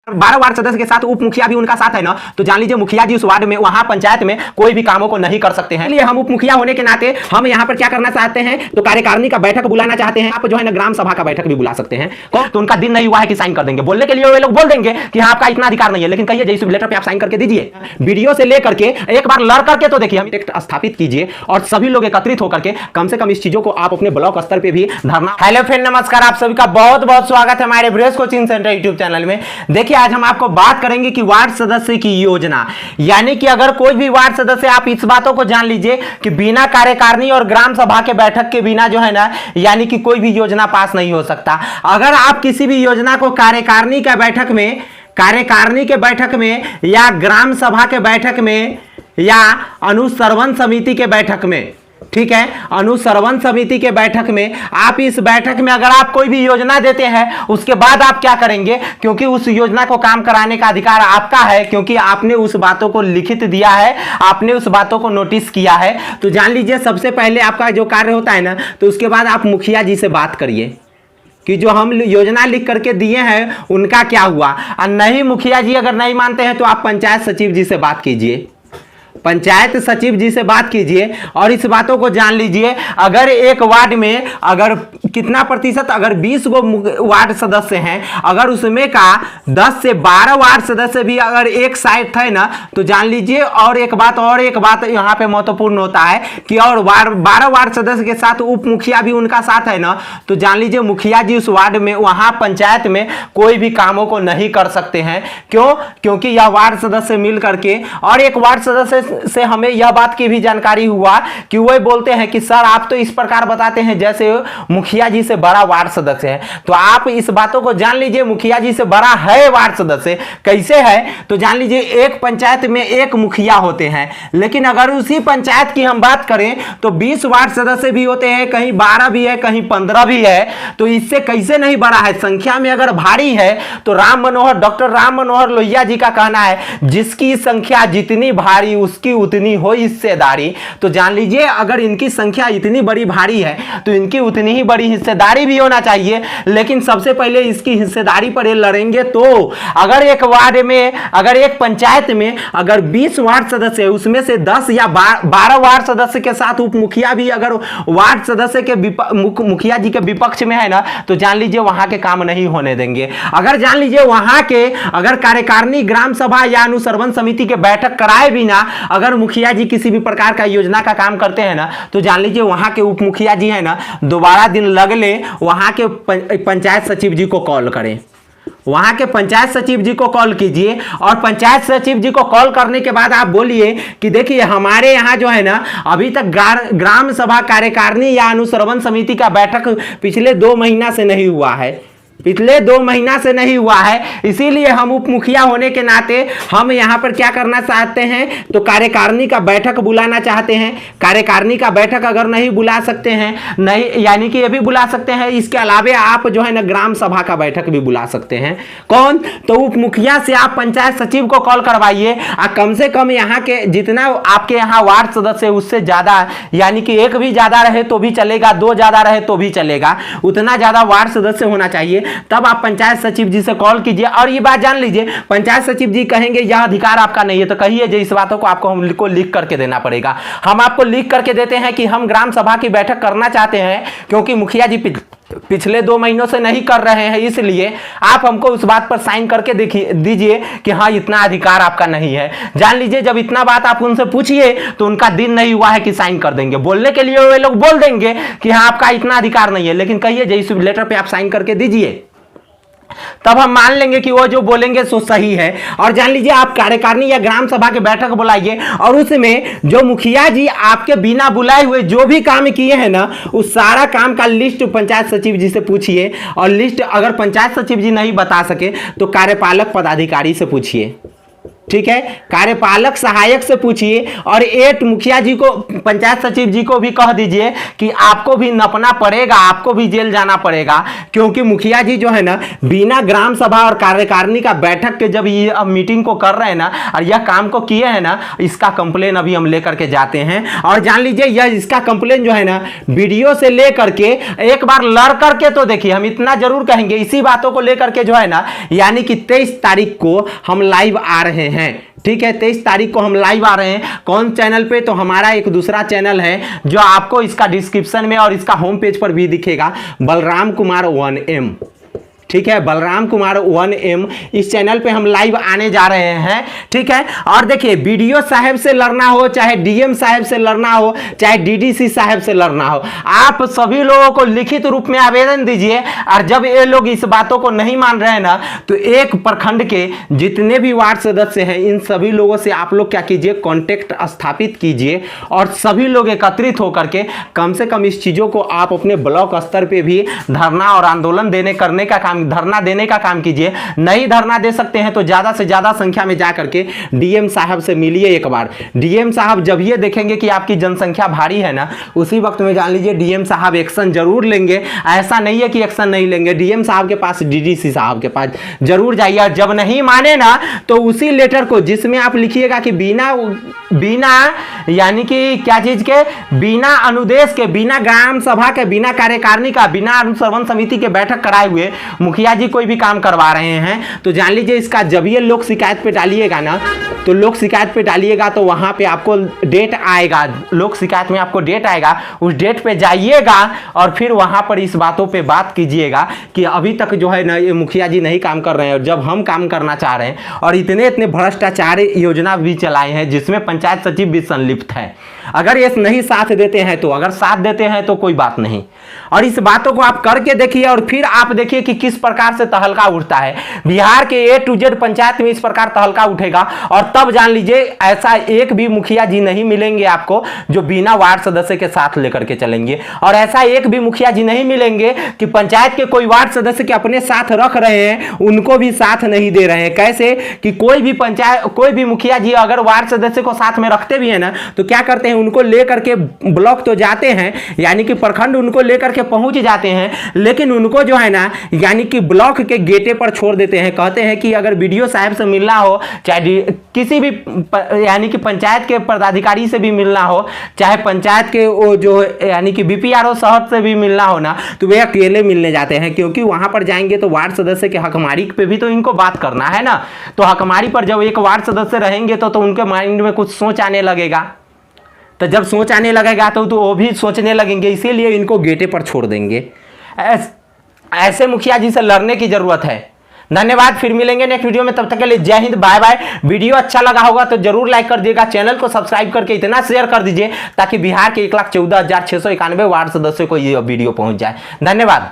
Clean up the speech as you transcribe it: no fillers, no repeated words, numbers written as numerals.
12 ward सदस्य के साथ उप मुखिया भी उनका साथ है ना, तो जान लीजिए मुखिया जी उस वार्ड में, वहां पंचायत में कोई भी कामों को नहीं कर सकते हैं। इसलिए हम उप मुखिया होने के नाते हम यहाँ पर क्या करना चाहते हैं, तो कार्यकारिणी का बैठक बुलाना चाहते हैं। आप जो है ना ग्राम सभा का बैठक भी बुला सकते हैं। तो उनका दिन नहीं हुआ है कि साइन कर देंगे, बोलने के लिए वे लोग बोल देंगे कि हाँ आपका इतना अधिकार नहीं है, लेकिन कहिए जैसे लेटर पे आप साइन करके दीजिए। वीडियो से लेकर के एक बार लड़ करके तो देखिए, हम टेक्स्ट स्थापित कीजिए और सभी लोग एकत्रित होकर के कम से कम इस चीजों को आप अपने ब्लॉक स्तर पे भी धरना। हेलो फ्रेंड, नमस्कार, आप सभी का बहुत बहुत स्वागत है हमारे brace coaching centre YouTube channel में। देखिए आज हम आपको बात करेंगे कि वार्ड सदस्य की योजना, यानी कि अगर कोई भी वार्ड सदस्य, आप इस बातों को जान लीजिए कि बिना कार्यकारिणी और ग्राम सभा के बैठक के बिना जो है ना, यानी कि कोई भी योजना पास नहीं हो सकता। अगर आप किसी भी योजना को कार्यकारिणी के बैठक में या ग्राम सभा के बैठक में या अनुश्रवण समिति के बैठक में, ठीक है, अनुश्रवण समिति के बैठक में, आप इस बैठक में अगर आप कोई भी योजना देते हैं, उसके बाद आप क्या करेंगे, क्योंकि उस योजना को काम कराने का अधिकार आपका है, क्योंकि आपने उस बातों को लिखित दिया है, आपने उस बातों को नोटिस किया है। तो जान लीजिए सबसे पहले आपका जो कार्य होता है ना, तो उसके बाद आप मुखिया जी से बात करिए कि जो हम योजना लिख करके दिए हैं उनका क्या हुआ। और नहीं मुखिया जी अगर नहीं मानते हैं तो आप पंचायत सचिव जी से बात कीजिए, पंचायत सचिव जी से बात कीजिए और इस बातों को जान लीजिए। अगर एक वार्ड में अगर कितना प्रतिशत, अगर 20 गो वार्ड सदस्य हैं, अगर उसमें का 10 से 12 वार्ड सदस्य भी अगर एक साइड थे ना, तो जान लीजिए। और एक बात यहाँ पे महत्वपूर्ण होता है कि और 12 वार्ड सदस्य के साथ उप मुखिया भी उनका साथ है ना, तो जान लीजिए मुखिया जी उस वार्ड में, वहां पंचायत में कोई भी कामों को नहीं कर सकते हैं। क्यों? क्योंकि यह वार्ड सदस्य मिल करके, और एक वार्ड सदस्य से हमें यह बात की भी जानकारी हुआ कि वो बोलते हैं कि सर आप तो इस प्रकार बताते हैं जैसे मुखिया जी से बड़ा वार्ड सदस्य है। तो आप इस बातों को जान लीजिए, मुखिया जी से बड़ा है वार्ड सदस्य। कैसे है? तो जान लीजिए एक पंचायत में एक मुखिया होते हैं, लेकिन अगर उसी पंचायत की हम बात करें तो 20 वार्ड सदस्य भी होते हैं, कहीं 12 भी है, कहीं 15 भी है। तो इससे कैसे नहीं बड़ा है? संख्या में अगर भारी है तो डॉक्टर राम मनोहर लोहिया जी का कहना है, जिसकी संख्या जितनी भारी उसकी उतनी हो हिस्सेदारी। तो जान लीजिए अगर इनकी संख्या इतनी बड़ी भारी है तो इनकी उतनी ही बड़ी हिस्सेदारी भी होना चाहिए। लेकिन सबसे पहले इसकी हिस्सेदारी पर ये लड़ेंगे। तो अगर एक वार्ड में, अगर एक पंचायत में अगर 20 वार्ड सदस्य है, उसमें से 10 या 12 वार्ड सदस्य के साथ उप मुखिया भी अगर वार्ड सदस्य के मुखिया जी के विपक्ष में है ना, तो जान लीजिए वहां के काम नहीं होने देंगे। अगर जान लीजिए वहां के अगर कार्यकारिणी, ग्राम सभा या अनुश्रवण समिति के बैठक कराए बिना अगर मुखिया जी किसी भी प्रकार का योजना का काम करते हैं ना, तो जान लीजिए वहां के उप मुखिया जी है ना, दोबारा दिन लग ले वहां के पंचायत सचिव जी को कॉल करें, वहां के पंचायत सचिव जी को कॉल कीजिए। और पंचायत सचिव जी को कॉल करने के बाद आप बोलिए कि देखिए हमारे यहाँ जो है ना, अभी तक ग्राम सभा, कार्यकारिणी या अनुश्रवण समिति का बैठक पिछले 2 महीना से नहीं हुआ है, पिछले 2 महीना से नहीं हुआ है। इसीलिए हम उप मुखिया होने के नाते हम यहाँ पर क्या करना चाहते हैं, तो कार्यकारिणी का बैठक बुलाना चाहते हैं। कार्यकारिणी का बैठक अगर नहीं बुला सकते हैं, नहीं यानी कि ये भी बुला सकते हैं, इसके अलावे आप जो है ना ग्राम सभा का बैठक भी बुला सकते हैं। कौन? तो उप मुखिया से आप पंचायत सचिव को कॉल करवाइए। कम से कम यहाँ के जितना आपके यहाँ वार्ड सदस्य उससे ज्यादा, यानी कि एक भी ज्यादा रहे तो भी चलेगा, 2 ज्यादा रहे तो भी चलेगा, उतना ज्यादा वार्ड सदस्य होना चाहिए। तब आप पंचायत सचिव जी से कॉल कीजिए। और ये बात जान लीजिए, पंचायत सचिव जी कहेंगे यह अधिकार आपका नहीं है, तो कहिए जो इस बातों को आपको हमको लिख करके देना पड़ेगा। हम आपको लिख करके देते हैं कि हम ग्राम सभा की बैठक करना चाहते हैं, क्योंकि मुखिया जी पिछले 2 महीनों से नहीं कर रहे हैं, इसलिए आप हमको उस बात पर साइन करके दीजिए कि हाँ इतना अधिकार आपका नहीं है। जान लीजिए जब इतना बात आप उनसे पूछिए तो उनका दिन नहीं हुआ है कि साइन कर देंगे, बोलने के लिए वे लोग बोल देंगे कि हाँ आपका इतना अधिकार नहीं है, लेकिन कहिए जैसे लेटर पे आप साइन करके दीजिए, तब हम मान लेंगे कि वो जो बोलेंगे सो सही है। और जान लीजिए आप कार्यकारिणी या ग्राम सभा के बैठक बुलाइए और उसमें जो मुखिया जी आपके बिना बुलाए हुए जो भी काम किए हैं ना, उस सारा काम का लिस्ट पंचायत सचिव जी से पूछिए। और लिस्ट अगर पंचायत सचिव जी नहीं बता सके तो कार्यपालक पदाधिकारी से पूछिए। ठीक है, कार्यपालक सहायक से पूछिए और 8 मुखिया जी को, पंचायत सचिव जी को भी कह दीजिए कि आपको भी नपना पड़ेगा, आपको भी जेल जाना पड़ेगा, क्योंकि मुखिया जी जो है ना बिना ग्राम सभा और कार्यकारिणी का बैठक के जब ये अब मीटिंग को कर रहे हैं ना और यह काम को किए हैं ना, इसका कंप्लेन अभी हम लेकर के जाते हैं। और जान लीजिए यह इसका कंप्लेन जो है ना वीडियो से लेकर के एक बार लड़ करके तो देखिए, हम इतना जरूर कहेंगे इसी बातों को लेकर के जो है ना, यानी कि 23 तारीख को हम लाइव आ रहे हैं, ठीक है, 23 तारीख को हम लाइव आ रहे हैं। कौन चैनल पे? तो हमारा एक दूसरा चैनल है जो आपको इसका डिस्क्रिप्शन में और इसका होम पेज पर भी दिखेगा, बलराम कुमार 1M, ठीक है, बलराम कुमार 1M, इस चैनल पे हम लाइव आने जा रहे हैं, ठीक है। और देखिए वीडियो साहब से लड़ना हो, चाहे डीएम साहब से लड़ना हो, चाहे डीडीसी साहब से लड़ना हो, आप सभी लोगों को लिखित रूप में आवेदन दीजिए। और जब ये लोग इस बातों को नहीं मान रहे हैं ना, तो एक प्रखंड के जितने भी वार्ड सदस्य हैं इन सभी लोगों से आप लोग क्या कीजिए, कॉन्टेक्ट स्थापित कीजिए और सभी लोग एकत्रित होकर के कम से कम इस चीजों को आप अपने ब्लॉक स्तर पे भी धरना और आंदोलन करने का काम, धरना देने का काम कीजिए। नहीं धरना दे सकते हैं तो ज्यादा से ज्यादा संख्या में जाकर के डीएम साहब से मिलिए एक बार। डीएम साहब जब ये देखेंगे कि आपकी जनसंख्या भारी है ना, उसी वक्त में जान लीजिए डीएम साहब एक्शन जरूर लेंगे। ऐसा नहीं है कि एक्शन नहीं लेंगे, डीएम साहब के पास, डीडीसी साहब के पास जरूर जाइए। और जब नहीं माने ना तो उसी लेटर को जिसमें आप लिखिएगा कि बिना यानी कि क्या चीज के, बिना अनुदेश के, बिना ग्राम सभा के, बिना कार्यकारिणी का, बिना अनुश्रवण समिति के बैठक कराए हुए मुखिया जी कोई भी काम करवा रहे हैं, तो जान लीजिए इसका जब ये लोक शिकायत पे डालिएगा ना, तो लोक शिकायत पे डालिएगा तो वहां पे आपको डेट आएगा, लोक शिकायत में आपको डेट आएगा, उस डेट पे जाइएगा और फिर वहां पर इस बातों पे बात कीजिएगा कि अभी तक जो है ना ये मुखिया जी नहीं काम कर रहे हैं और जब हम काम करना चाह रहे हैं। और इतने भ्रष्टाचार योजना भी चलाए हैं जिसमें पंचायत सचिव भी संलिप्त है। अगर ये नहीं साथ देते हैं तो, अगर साथ देते हैं तो कोई बात नहीं। और इस बातों को आप करके देखिए और फिर आप देखिए कि किस प्रकार से तहलका उठता है। बिहार के A to Z पंचायत में इस प्रकार तहलका उठेगा और तब जान लीजिए ऐसा एक भी मुखिया जी नहीं मिलेंगे आपको जो बिना वार्ड सदस्य के साथ लेकर के चलेंगे। और ऐसा एक भी मुखिया जी नहीं मिलेंगे कि पंचायत के कोई वार्ड सदस्य के अपने साथ रख रहे हैं उनको भी साथ नहीं दे रहे हैं। कैसे कि कोई भी मुखिया जी अगर वार्ड सदस्य को साथ में रखते भी है ना, तो क्या करते हैं, उनको लेकर के ब्लॉक तो जाते हैं, यानी कि प्रखंड उनको लेकर के पहुंच जाते हैं, लेकिन उनको जो है ना यानी कि ब्लॉक के गेटे पर छोड़ देते हैं। कहते हैं कि अगर बीडीओ साहब से मिलना हो, चाहे किसी भी यानी कि पंचायत के पदाधिकारी से भी मिलना हो, चाहे पंचायत के वो जो यानी कि बीपीआरओ शहर से भी मिलना हो ना, तो वे अकेले मिलने जाते हैं, क्योंकि वहां पर जाएंगे तो वार्ड सदस्य के हकमारी पे भी तो इनको बात करना है ना। तो हकमारी पर जब एक वार्ड सदस्य रहेंगे तो उनके माइंड में कुछ सोच आने लगेगा, तो जब सोच आने लगेगा तो वो भी सोचने लगेंगे, इसीलिए इनको गेटे पर छोड़ देंगे। ऐसे मुखिया जी से लड़ने की जरूरत है। धन्यवाद, फिर मिलेंगे नेक्स्ट वीडियो में, तब तक के लिए जय हिंद, बाय बाय। वीडियो अच्छा लगा होगा तो जरूर लाइक कर दिएगा, चैनल को सब्सक्राइब करके इतना शेयर कर दीजिए ताकि बिहार के 1,14,691 वार्ड सदस्यों को ये वीडियो पहुंच जाए। धन्यवाद।